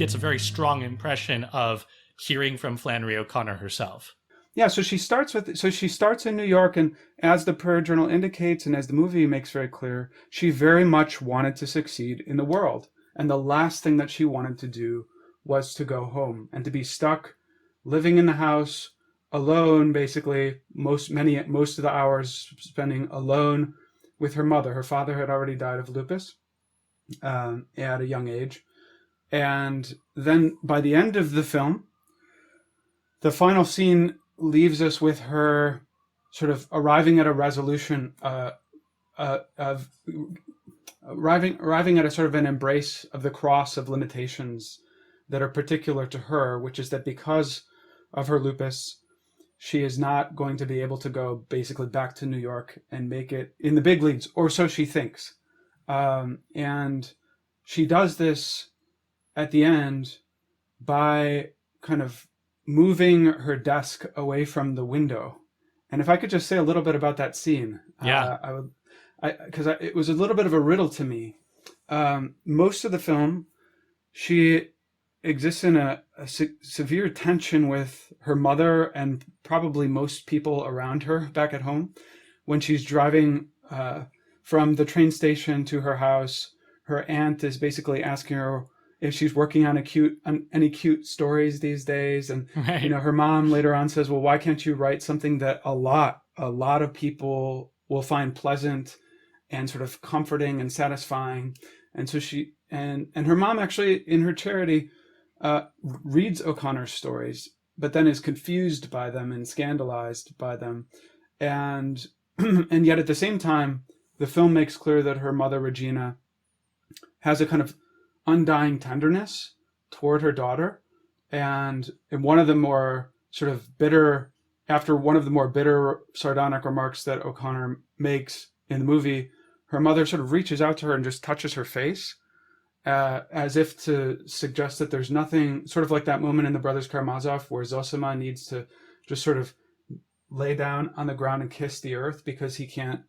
gets a very strong impression of hearing from Flannery O'Connor herself. Yeah, so she starts in New York, and as the prayer journal indicates, and as the movie makes very clear, she very much wanted to succeed in the world, and the last thing that she wanted to do was to go home and to be stuck living in the house alone, basically most of the hours spending alone with her mother. Her father had already died of lupus at a young age, and then by the end of the film, the final scene leaves us with her sort of arriving at a resolution of arriving at a sort of an embrace of the cross of limitations that are particular to her, which is that because of her lupus, she is not going to be able to go basically back to New York and make it in the big leagues, or so she thinks. And she does this at the end by kind of moving her desk away from the window. And if I could just say a little bit about that scene, Yeah. I would, because it was a little bit of a riddle to me. Most of the film, she exists in a severe tension with her mother and probably most people around her back at home. When she's driving from the train station to her house, her aunt is basically asking her if she's working on any cute stories these days. And, Right. her mom later on says, well, why can't you write something that a lot of people will find pleasant and sort of comforting and satisfying? And so and her mom actually in her charity reads O'Connor's stories, but then is confused by them and scandalized by them. And, and yet at the same time, the film makes clear that her mother, Regina, has a kind of undying tenderness toward her daughter. And in one of the more sort of bitter, after one of the more bitter sardonic remarks that O'Connor makes in the movie, her mother sort of reaches out to her and just touches her face, as if to suggest that there's nothing, sort of like that moment in The Brothers Karamazov where Zosima needs to just sort of lay down on the ground and kiss the earth because he can't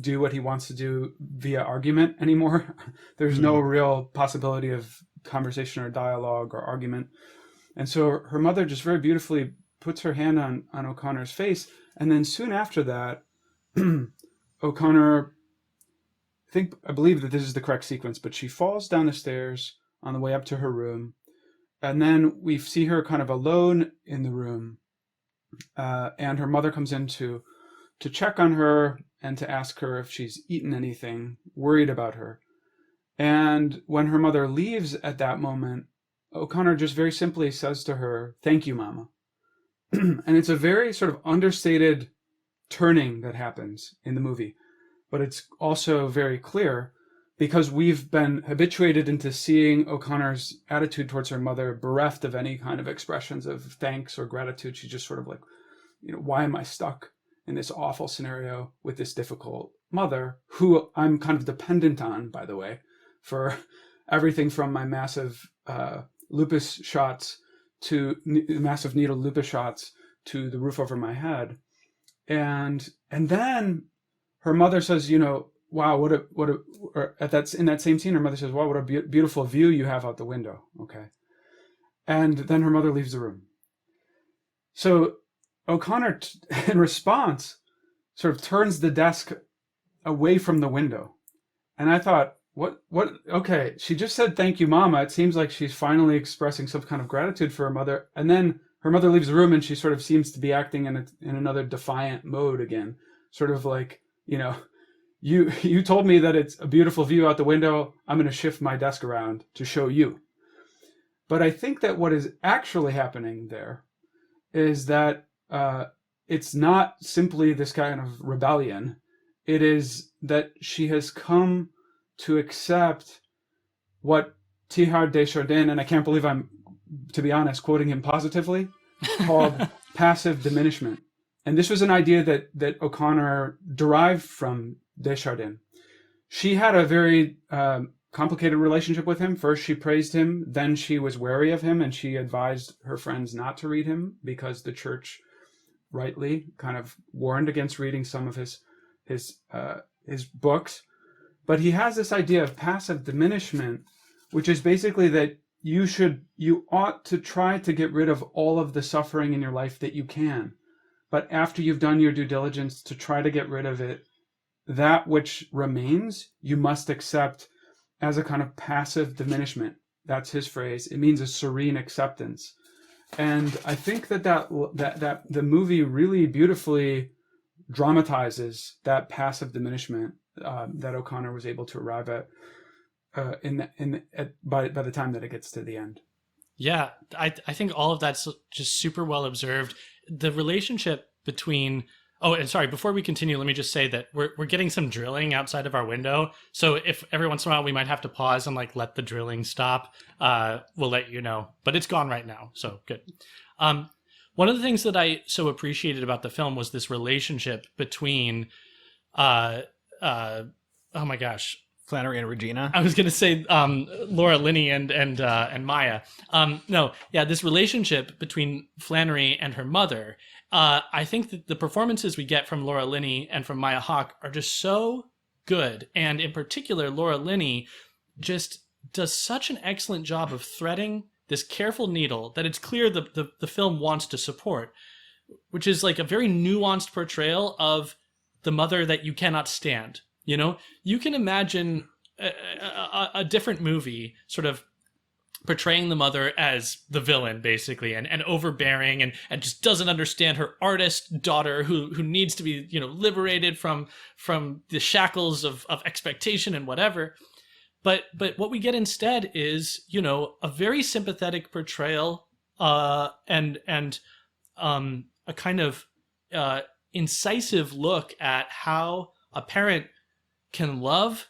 do what he wants to do via argument anymore. There's no real possibility of conversation or dialogue or argument. And so her mother just very beautifully puts her hand on O'Connor's face. And then soon after that, O'Connor, I believe that this is the correct sequence, but she falls down the stairs on the way up to her room. And then we see her kind of alone in the room. And her mother comes in to check on her and to ask her if she's eaten anything, worried about her. And when her mother leaves at that moment, O'Connor just very simply says to her, "Thank you, Mama." And it's a very sort of understated turning that happens in the movie. But it's also very clear because we've been habituated into seeing O'Connor's attitude towards her mother bereft of any kind of expressions of thanks or gratitude. She's just sort of like, why am I stuck in this awful scenario with this difficult mother who I'm kind of dependent on, by the way, for everything from my massive lupus shots to massive needle lupus shots to the roof over my head. And then her mother says, wow, in that same scene, her mother says, wow, what a beautiful view you have out the window. Okay. And then her mother leaves the room. So O'Connor, in response, sort of turns the desk away from the window. And I thought, okay, she just said, "Thank you, Mama." It seems like she's finally expressing some kind of gratitude for her mother. And then her mother leaves the room and she sort of seems to be acting in another defiant mode again. Sort of like, you told me that it's a beautiful view out the window. I'm going to shift my desk around to show you. But I think that what is actually happening there is that it's not simply this kind of rebellion. It is that she has come to accept what Teilhard de Chardin, and I can't believe I'm, to be honest, quoting him positively, called passive diminishment. And this was an idea that O'Connor derived from Desjardins. She had a very complicated relationship with him. First, she praised him. Then she was wary of him, and she advised her friends not to read him because the church rightly kind of warned against reading some of his books. But he has this idea of passive diminishment, which is basically that you ought to try to get rid of all of the suffering in your life that you can. But after you've done your due diligence to try to get rid of it, that which remains, you must accept as a kind of passive diminishment. That's his phrase. It means a serene acceptance. And I think that the movie really beautifully dramatizes that passive diminishment that O'Connor was able to arrive at by the time that it gets to the end. Yeah, I think all of that's just super well observed. The relationship between... Oh, and sorry, before we continue, let me just say that we're getting some drilling outside of our window. So if every once in a while we might have to pause and like let the drilling stop, we'll let you know. But it's gone right now, so good. One of the things that I so appreciated about the film was this relationship between, oh my gosh, Flannery and Regina. I was going to say Laura Linney and Maya. This relationship between Flannery and her mother. I think that the performances we get from Laura Linney and from Maya Hawke are just so good. And in particular, Laura Linney just does such an excellent job of threading this careful needle that it's clear the film wants to support, which is like a very nuanced portrayal of the mother that you cannot stand. You know, you can imagine a different movie sort of portraying the mother as the villain, basically, and overbearing and just doesn't understand her artist daughter who needs to be, you know, liberated from the shackles of expectation and whatever. But what we get instead is, you know, a very sympathetic portrayal and a kind of incisive look at how a parent can love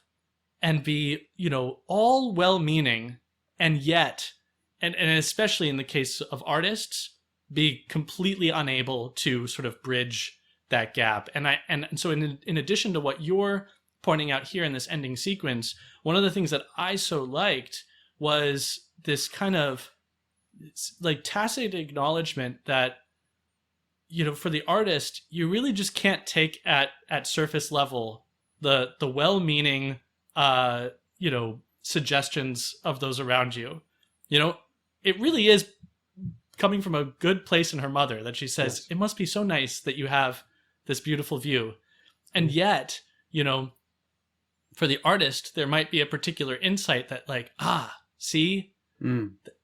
and be, you know, all well-meaning, and yet, and especially in the case of artists, be completely unable to sort of bridge that gap. And so in addition to what you're pointing out here in this ending sequence, one of the things that I so liked was this kind of like tacit acknowledgement that, you know, for the artist, you really just can't take at surface level the well-meaning, you know, suggestions of those around you. You know, it really is coming from a good place in her mother that she says, yes, it must be so nice that you have this beautiful view. And yet, you know, for the artist, there might be a particular insight that like, see,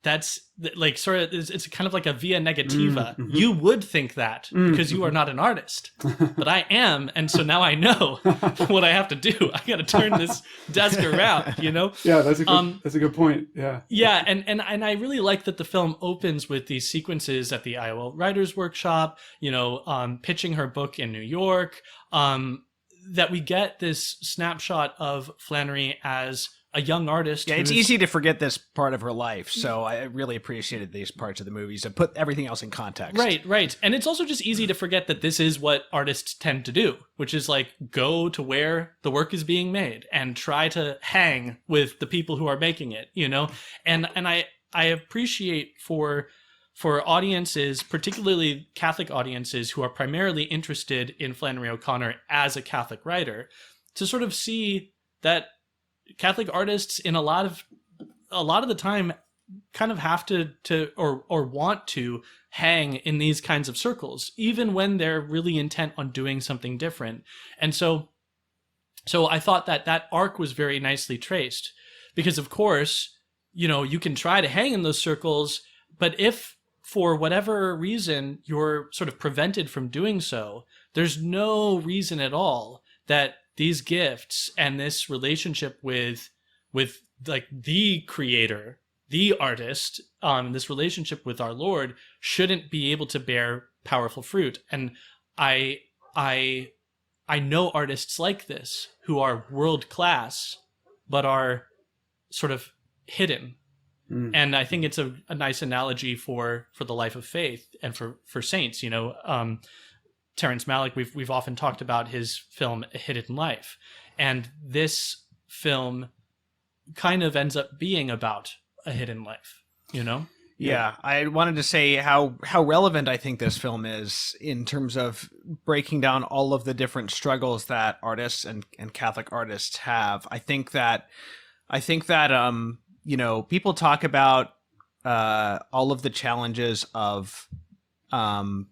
that's like sort of, it's kind of like a via negativa. You would think that because you are not an artist, but I am. And so now I know what I have to do. I got to turn this desk around, you know? Yeah, that's a good point. Yeah. Yeah. And I really like that the film opens with these sequences at the Iowa Writers Workshop, you know, pitching her book in New York, that we get this snapshot of Flannery as a young artist. Yeah, it's easy to forget this part of her life. So I really appreciated these parts of the movies to put everything else in context. Right. And it's also just easy to forget that this is what artists tend to do, which is like go to where the work is being made and try to hang with the people who are making it, you know? And I appreciate for audiences, particularly Catholic audiences who are primarily interested in Flannery O'Connor as a Catholic writer, to sort of see that Catholic artists in a lot of the time kind of have to or want to hang in these kinds of circles, even when they're really intent on doing something different. And so I thought that arc was very nicely traced, because of course, you know, you can try to hang in those circles, but if for whatever reason you're sort of prevented from doing so, there's no reason at all that these gifts and this relationship with like the creator, the artist, this relationship with our Lord shouldn't be able to bear powerful fruit. And I know artists like this who are world class, but are sort of hidden. And I think it's a nice analogy for the life of faith and for saints, you know. Terrence Malick, we've often talked about his film A Hidden Life, and this film kind of ends up being about a hidden life, you know? Yeah, I wanted to say how relevant I think this film is in terms of breaking down all of the different struggles that artists and Catholic artists have. I think that you know, people talk about all of the challenges of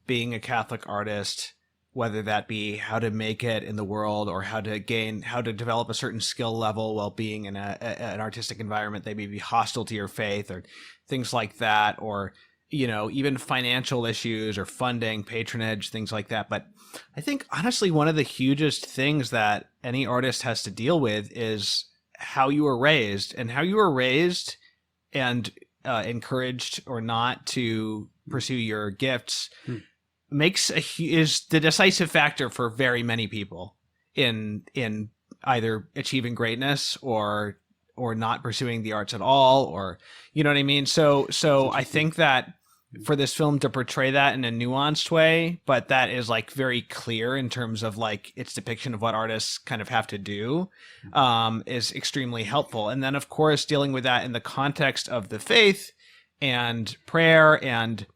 being a Catholic artist, whether that be how to make it in the world or how to develop a certain skill level while being in an artistic environment that may be hostile to your faith, or things like that, or even financial issues or funding, patronage, things like that. But I think honestly, one of the hugest things that any artist has to deal with is how you were raised, and how you were raised and encouraged or not to pursue your gifts is the decisive factor for very many people in either achieving greatness or not pursuing the arts at all, or you know what I mean. So I think that for this film to portray that in a nuanced way, but that is like very clear in terms of like its depiction of what artists kind of have to do, is extremely helpful. And then of course dealing with that in the context of the faith and prayer and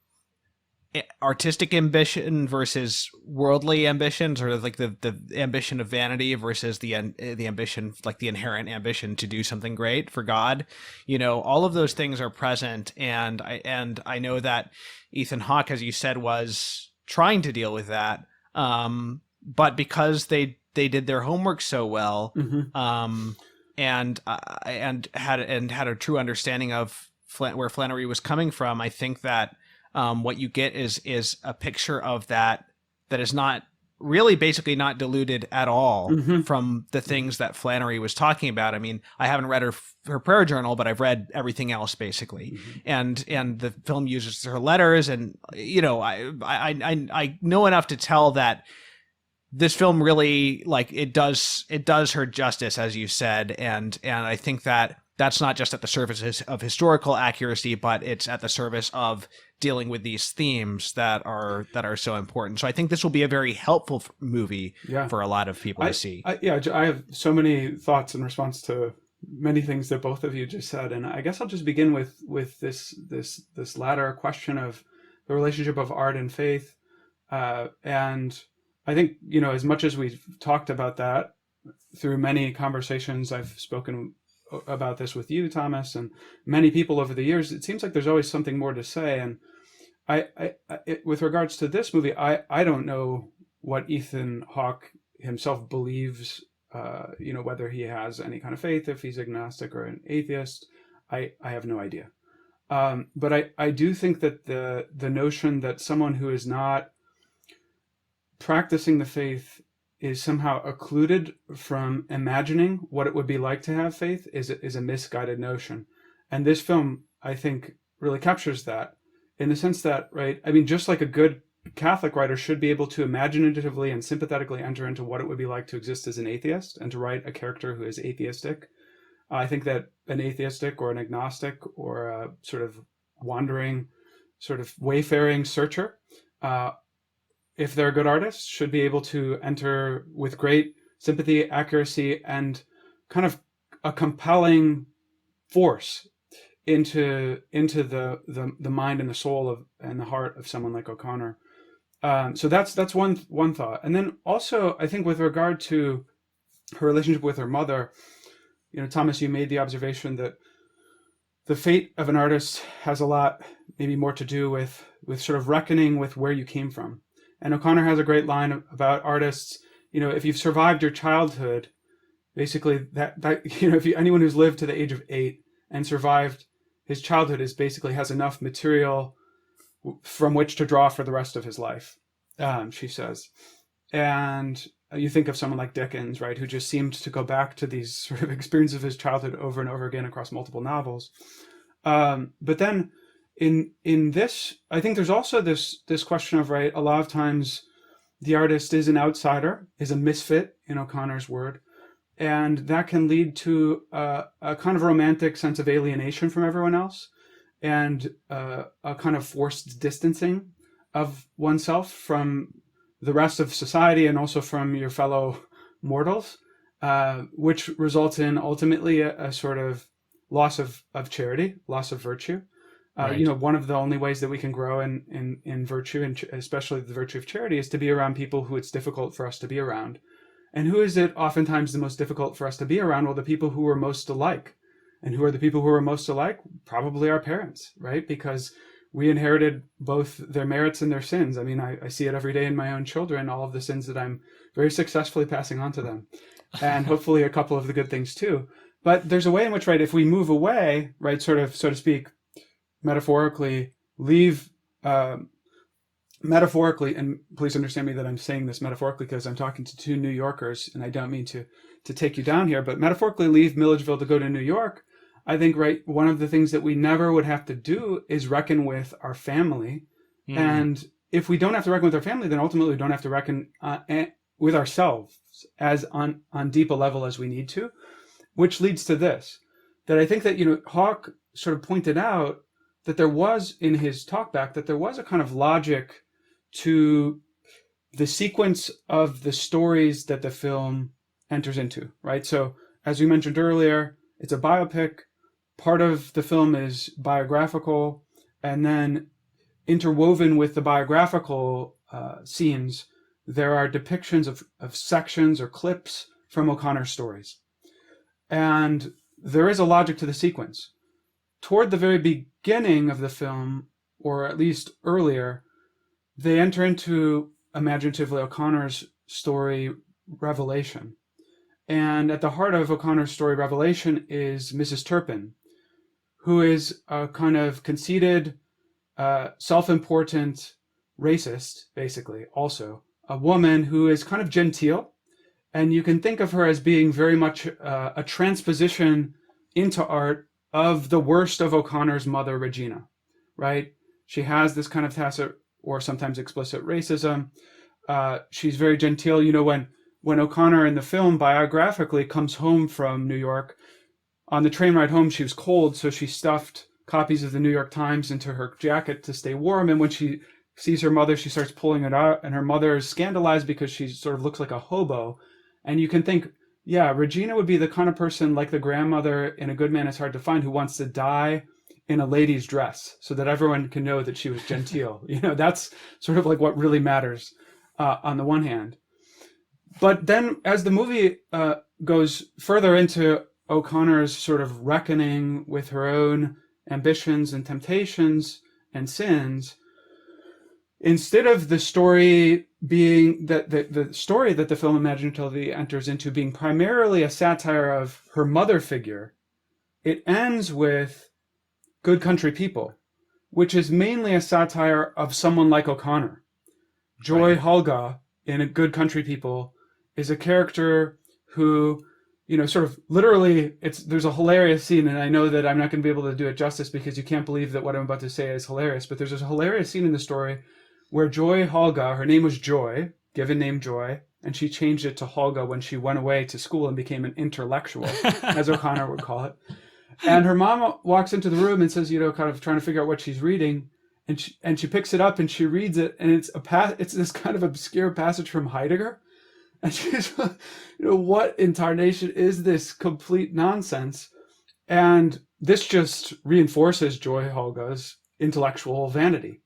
artistic ambition versus worldly ambition, sort of like the ambition of vanity versus the ambition, like the inherent ambition to do something great for God. All of those things are present, and I know that Ethan Hawke, as you said, was trying to deal with that, but because they did their homework so well, and had a true understanding of where Flannery was coming from, I think that what you get is a picture of that is not really basically not diluted at all from the things that Flannery was talking about. I mean, I haven't read her prayer journal, but I've read everything else basically. And the film uses her letters, and I know enough to tell that this film really, like, it does her justice, as you said, and I think that that's not just at the service of historical accuracy, but it's at the service of dealing with these themes that are so important. So I think this will be a very helpful movie for a lot of people to see. I have so many thoughts in response to many things that both of you just said, and I guess I'll just begin with this latter question of the relationship of art and faith. And I think, as much as we've talked about that through many conversations, I've spoken about this with you, Thomas, and many people over the years, it seems like there's always something more to say. And with regards to this movie, I don't know what Ethan Hawke himself believes, whether he has any kind of faith, if he's agnostic or an atheist. I have no idea. But I do think that the notion that someone who is not practicing the faith is somehow occluded from imagining what it would be like to have faith is a misguided notion. And this film, I think, really captures that, in the sense that, right, I mean, just like a good Catholic writer should be able to imaginatively and sympathetically enter into what it would be like to exist as an atheist and to write a character who is atheistic. I think that an atheistic or an agnostic or a sort of wandering, sort of wayfaring searcher, if they're a good artist, should be able to enter with great sympathy, accuracy, and kind of a compelling force into the mind and the soul and the heart of someone like O'Connor. So that's one thought. And then also, I think with regard to her relationship with her mother, Thomas, you made the observation that the fate of an artist has a lot, maybe more to do with sort of reckoning with where you came from. And O'Connor has a great line about artists. If you've survived your childhood, basically that if anyone who's lived to the age of 8 and survived his childhood has enough material from which to draw for the rest of his life, she says. And you think of someone like Dickens, right, who just seemed to go back to these sort of experiences of his childhood over and over again across multiple novels. But then in this, I think there's also this question of, right, a lot of times the artist is an outsider, is a misfit, in O'Connor's word, and that can lead to a kind of romantic sense of alienation from everyone else, and a kind of forced distancing of oneself from the rest of society and also from your fellow mortals, which results in ultimately a sort of loss of charity, loss of virtue. Right. One of the only ways that we can grow in virtue, and especially the virtue of charity, is to be around people who it's difficult for us to be around. And who is it oftentimes the most difficult for us to be around? Well, the people who are most alike. And who are the people who are most alike? Probably our parents, right? Because we inherited both their merits and their sins. I mean, I see it every day in my own children, all of the sins that I'm very successfully passing on to them, and hopefully a couple of the good things too. But there's a way in which, right, if we move away, right, sort of, so to speak, metaphorically, leave, metaphorically, and please understand me that I'm saying this metaphorically because I'm talking to two New Yorkers, and I don't mean to take you down here, but metaphorically leave Milledgeville to go to New York. I think, right, one of the things that we never would have to do is reckon with our family. And if we don't have to reckon with our family, then ultimately we don't have to reckon with ourselves as on deep a level as we need to, which leads to this, that I think that, Hawke sort of pointed out that there was, in his talkback, that there was a kind of logic to the sequence of the stories that the film enters into, right? So as we mentioned earlier, it's a biopic. Part of the film is biographical, and then interwoven with the biographical scenes, there are depictions of sections or clips from O'Connor's stories. And there is a logic to the sequence. Toward the very beginning of the film, or at least earlier, they enter into, imaginatively, O'Connor's story Revelation. And at the heart of O'Connor's story Revelation is Mrs. Turpin, who is a kind of conceited, self-important racist, basically, also. A woman who is kind of genteel. And you can think of her as being very much a transposition into art of the worst of O'Connor's mother, Regina, right? She has this kind of tacit or sometimes explicit racism. She's very genteel. When O'Connor in the film biographically comes home from New York, on the train ride home, she was cold, so she stuffed copies of the New York Times into her jacket to stay warm. And when she sees her mother, she starts pulling it out, and her mother is scandalized because she sort of looks like a hobo. And you can think, yeah, Regina would be the kind of person like the grandmother in A Good Man Is Hard to Find who wants to die in a lady's dress so that everyone can know that she was genteel. That's sort of like what really matters on the one hand. But then as the movie goes further into O'Connor's sort of reckoning with her own ambitions and temptations and sins, instead of the story being the story that the film imaginatively enters into being primarily a satire of her mother figure, it ends with Good Country People, which is mainly a satire of someone like O'Connor. Joy Halga in A Good Country People is a character who, sort of literally, there's a hilarious scene, and I know that I'm not going to be able to do it justice because you can't believe that what I'm about to say is hilarious, but there's a hilarious scene in the story where Joy Halga, her name was Joy, given name Joy, and she changed it to Halga when she went away to school and became an intellectual, as O'Connor would call it. And her mom walks into the room and says, kind of trying to figure out what she's reading, and she picks it up and she reads it, and it's this kind of obscure passage from Heidegger. And she's, what in tarnation is this complete nonsense? And this just reinforces Joy Halga's intellectual vanity.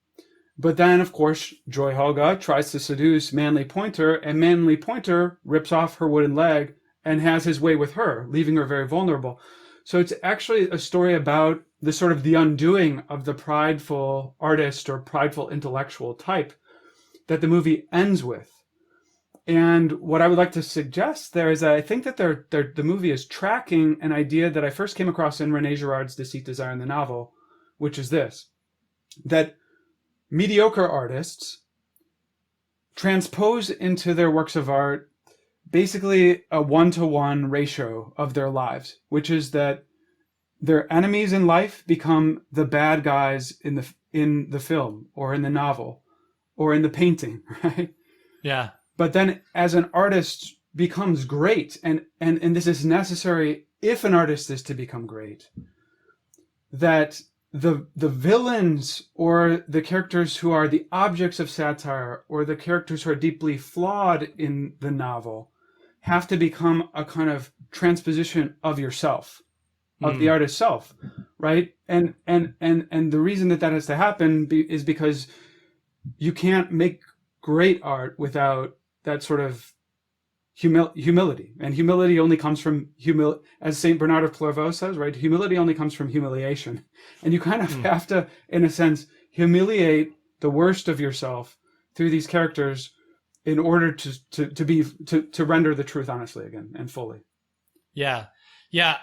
But then, of course, Joy Halga tries to seduce Manly Pointer, and Manly Pointer rips off her wooden leg and has his way with her, leaving her very vulnerable. So it's actually a story about the sort of the undoing of the prideful artist or prideful intellectual type that the movie ends with. And what I would like to suggest there is that I think that the movie is tracking an idea that I first came across in René Girard's Deceit, Desire in the novel, which is this, that mediocre artists transpose into their works of art basically a 1-to-1 ratio of their lives, which is that their enemies in life become the bad guys in the film or in the novel or in the painting, right? Yeah. But then as an artist becomes great, and this is necessary if an artist is to become great, that the villains or the characters who are the objects of satire or the characters who are deeply flawed in the novel have to become a kind of transposition of yourself, of the artist's self, right? And the reason that has to happen is because you can't make great art without that sort of humility, and humility only comes from as Saint Bernard of Clairvaux says, right? Humility only comes from humiliation, and you kind of have to, in a sense, humiliate the worst of yourself through these characters in order to render the truth honestly again and fully. Yeah. Yeah,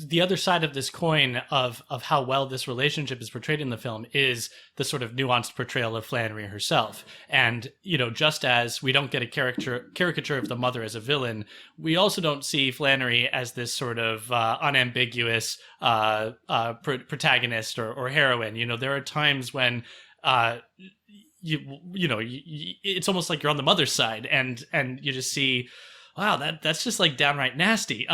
the other side of this coin of how well this relationship is portrayed in the film is the sort of nuanced portrayal of Flannery herself. And, just as we don't get a caricature of the mother as a villain, we also don't see Flannery as this sort of unambiguous protagonist or heroine. There are times when it's almost like you're on the mother's side, and you just see, wow, that's just like downright nasty.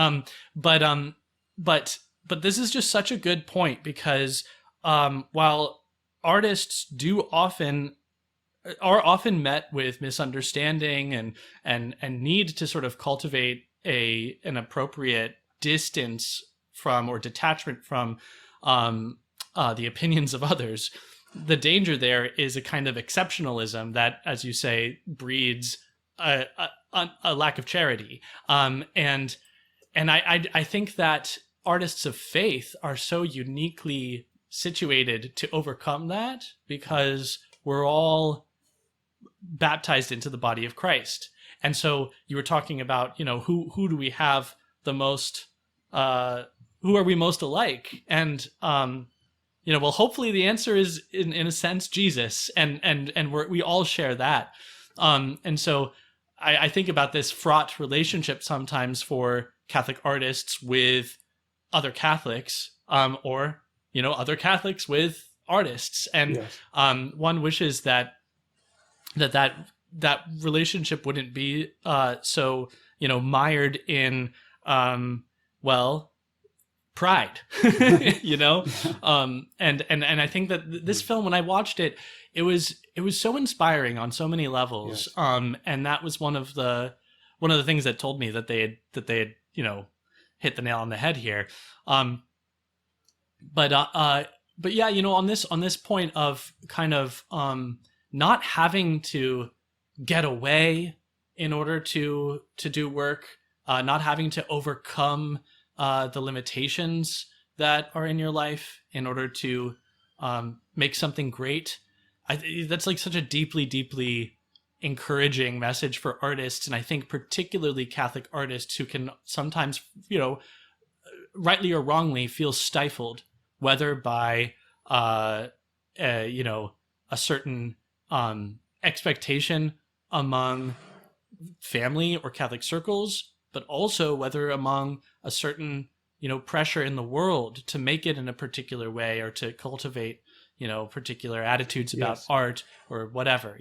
But this is just such a good point, because while artists are often met with misunderstanding and need to sort of cultivate an appropriate distance from or detachment from the opinions of others, the danger there is a kind of exceptionalism that, as you say, breeds a lack of charity. And I think that artists of faith are so uniquely situated to overcome that, because we're all baptized into the body of Christ. And so you were talking about, who do we have the most, who are we most alike? And, well, hopefully the answer is in a sense, Jesus. And we all share that. And so I think about this fraught relationship sometimes for Catholic artists with other Catholics, or other Catholics with artists, and Yes. One wishes that relationship wouldn't be so mired in pride, and I think that this film, when I watched it, it was so inspiring on so many levels. Yes. And that was one of the things that told me that they had hit the nail on the head here. But yeah, on this point of kind of not having to get away in order to do work, not having to overcome the limitations that are in your life in order to make something great. That's like such a deeply, deeply encouraging message for artists. And I think particularly Catholic artists who can sometimes, rightly or wrongly, feel stifled, whether by, a certain expectation among family or Catholic circles, but also whether among a certain, pressure in the world to make it in a particular way, or to cultivate, particular attitudes about Yes. art or whatever.